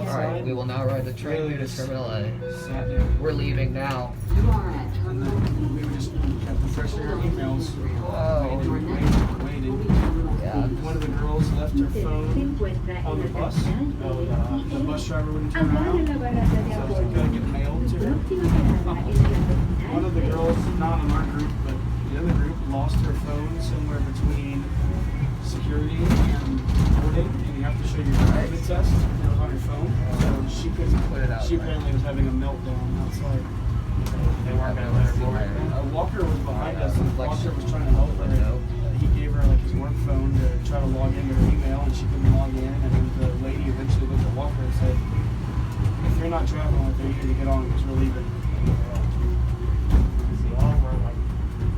Alright, we will now ride the train Really to just Terminal A. sat there. We're leaving now. And then we would just kept refreshing our emails. Oh, Waiting. yeah. One of the girls left her phone on the bus. The bus driver wouldn't turn around, so I was going to get mail to her. One of the girls, not in our group, but the other group, lost her phone somewhere between security and boarding, and you have to show your COVID test on your phone. So she couldn't Put it out. She apparently was having a meltdown outside. They weren't going to let her board. Walker was behind us, and Walker was trying to help her. He gave her like his work phone to try to log into her email, and she couldn't log in. And then the lady eventually looked at Walker and said, "If you're not traveling with her, you need to get on because we're leaving."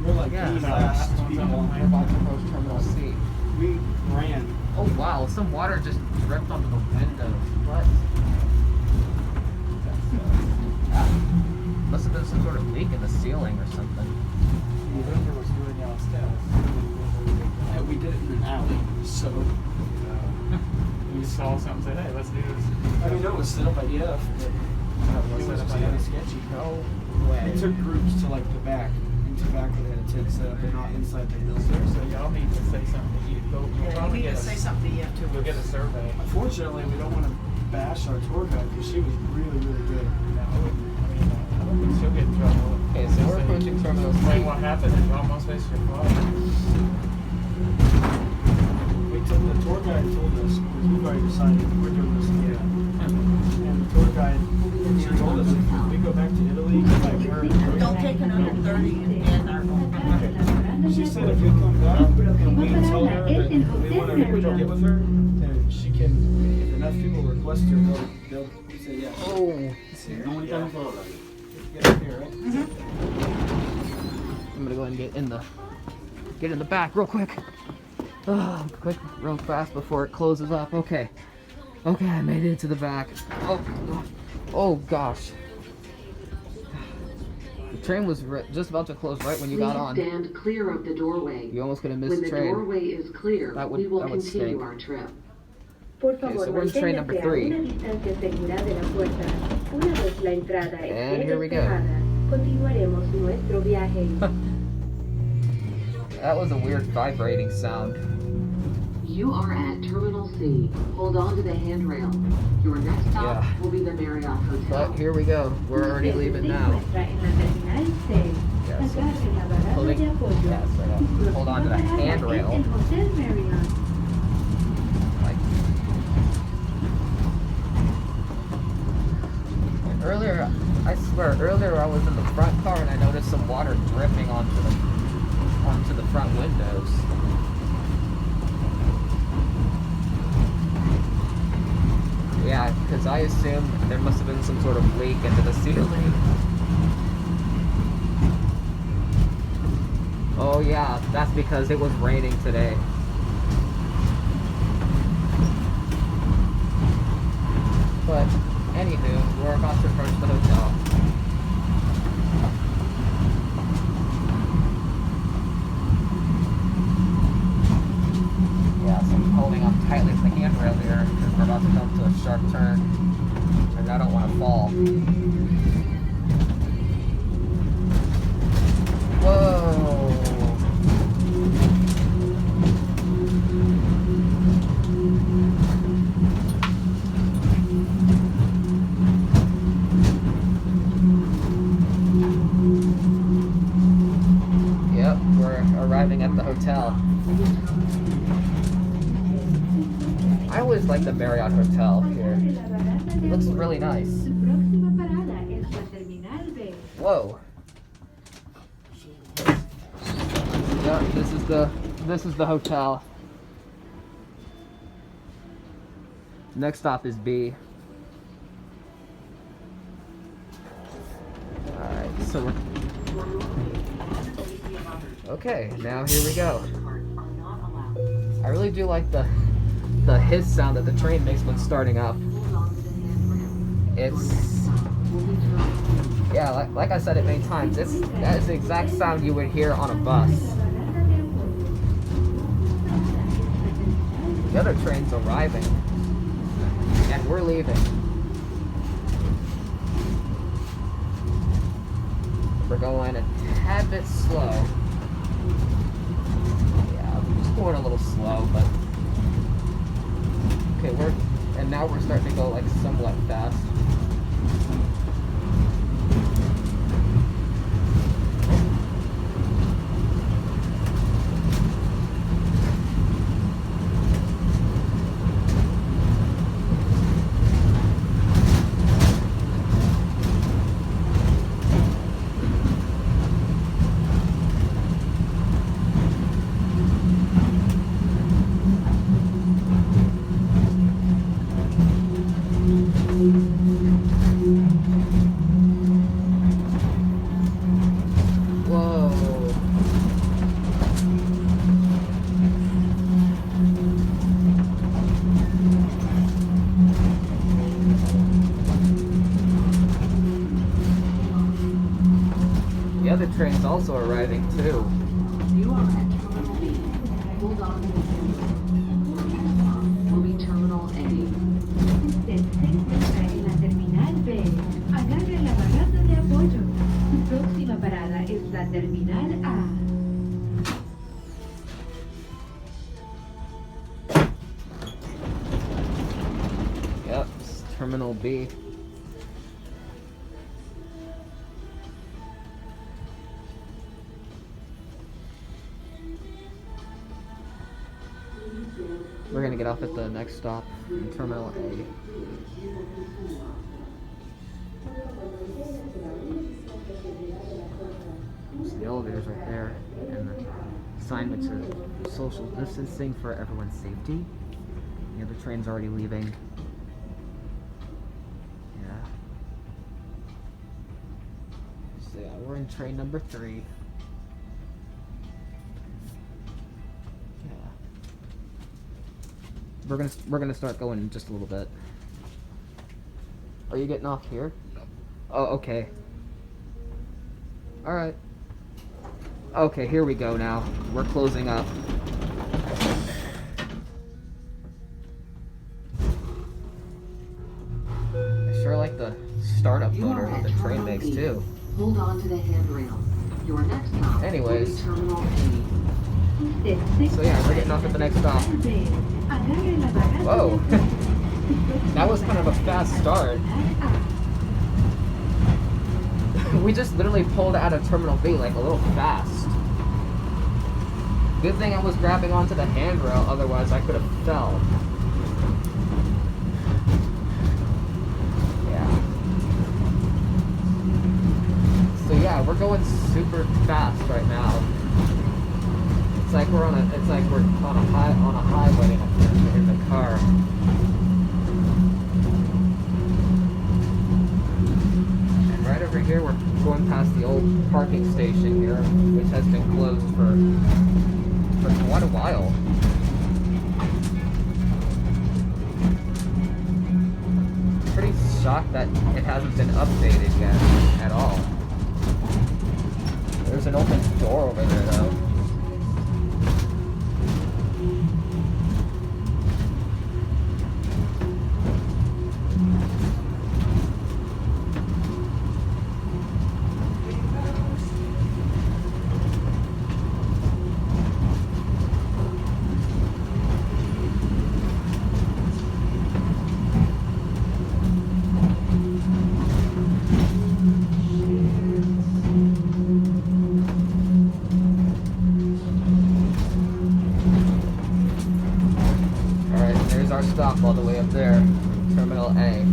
We're like Yeah, the so last we're people. about to approach Terminal C. We ran. Oh wow, some water just dripped onto the window. What? Must have been some sort of leak in the ceiling or something. The window was doing downstairs. Yeah, we did it in an alley, so. We saw something, said, hey, let's do this. I mean, it was set up by EF, but it was just kind of sketchy. No They took groups to like the back, into the back where they had a tent set up, but not inside the building. So y'all need to say something. You'll Yeah, you probably need get to say something to EF too. You'll get a survey. Unfortunately, we don't want to bash our tour guide because she was really, really good. No, I don't think she'll get in trouble. Okay, so we're approaching Terminal C. Explain what happened and you almost faced your father. The tour guide told us, because we've already decided we're doing this again. And the tour guide, she told us if we go back to Italy, like we're Don't take an under 30 in our home. She said if we come back and we tell her that we want to get with her, then she can, if enough people request her, they'll say yes. Oh, Get up here, right? I'm gonna go ahead and get in the back real quick. Quick, real fast before it closes up. Okay, I made it to the back. Oh gosh. The train was just about to close right when you got on. Stand clear of the doorway. You almost could have missed When the the train. doorway is clear, That would- we will that would continue stink. our trip. Okay, so we're in train number 3. And here we go. That was a weird vibrating sound. You are at Terminal C. Hold on to the handrail. Your next stop Yeah. will be the Marriott Hotel. But here we go. We're already leaving now. Yeah, so hold on to the handrail. Like, earlier, I swear, earlier I was in the front car and I noticed some water dripping onto the front windows. Yeah, because I assumed there must have been some sort of leak into the ceiling. Oh yeah, that's because it was raining today. But, anywho, we're about to approach the hotel. Yeah, so I'm holding on tightly to the handrail here because we're about to come to a sharp turn. And I don't want to fall. Whoa! Yep, we're arriving at the hotel. I always like the Marriott Hotel here. It looks really nice. Whoa. Yeah, this is the hotel. Next stop is B. Alright, so we're... Okay, now here we go. I really do like the hiss sound that the train makes when starting up. It's... Yeah, like I said it many times, that is the exact sound you would hear on a bus. The other train's arriving. And we're leaving. going a tad bit slow. Yeah, we're just going a little slow, but okay, and now we're starting to go like somewhat fast. The other train's also arriving too. You are at Terminal B. Hold on to the handle. Next stop will be Terminal A. Usted se encuentra en la terminal B. Agarre la barranda de apoyo. Su próxima parada es la terminal A. Yep, it's Terminal B. We're gonna get off at the next stop, in Terminal A. So the elevator's right there, and the sign that says social distancing for everyone's safety. The other train's already leaving. Yeah. So yeah, we're in train number 3. We're gonna start going in just a little bit. Are you getting off here? Oh, okay. All right. Okay, here we go now. We're closing up. I sure like the startup You motor are at that the train Terminal makes B. too. Hold on to the handrail. Your next stop Anyways. will be Terminal A. Usted se So yeah, we're encuentra getting off en at the la next stop. terminal B. Agarre la barranda Whoa. de apoyo. Su próxima That was kind of a parada fast es la start. terminal A. We just literally pulled out of Terminal B like a little fast. Good thing I was grabbing onto the handrail, otherwise I could have fell. Yeah. So yeah, we're going super fast right now. It's like we're on a highway in the car. And right over here, we're going past the old parking station here, which has been closed for quite a while. Pretty shocked that it hasn't been updated yet at all. There's an open door over there though. Our stop all the way up there, Terminal A.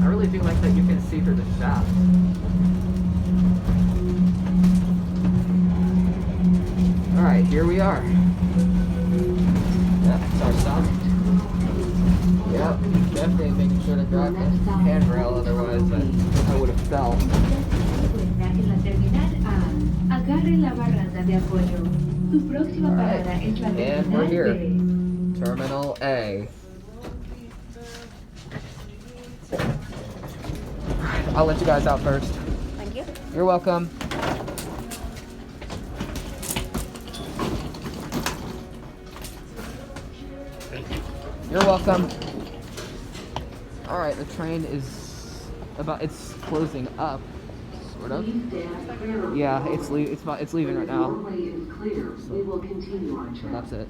I really do like that you can see through the shaft. All right, here we are. Yep, that's our stop. Yep, definitely making sure to grab the handrail, otherwise I would have fell. En la terminal A, agarre la barranda de apoyo. Su próxima Alright, parada es la and terminal we're here. B. Terminal A. I'll let you guys out first. Thank you. You're welcome. You're welcome. All right, the train is it's closing up, sort of. Please stand clear of the Yeah, doorway. it's leaving right The now. doorway is clear. We will continue our So trip. that's it.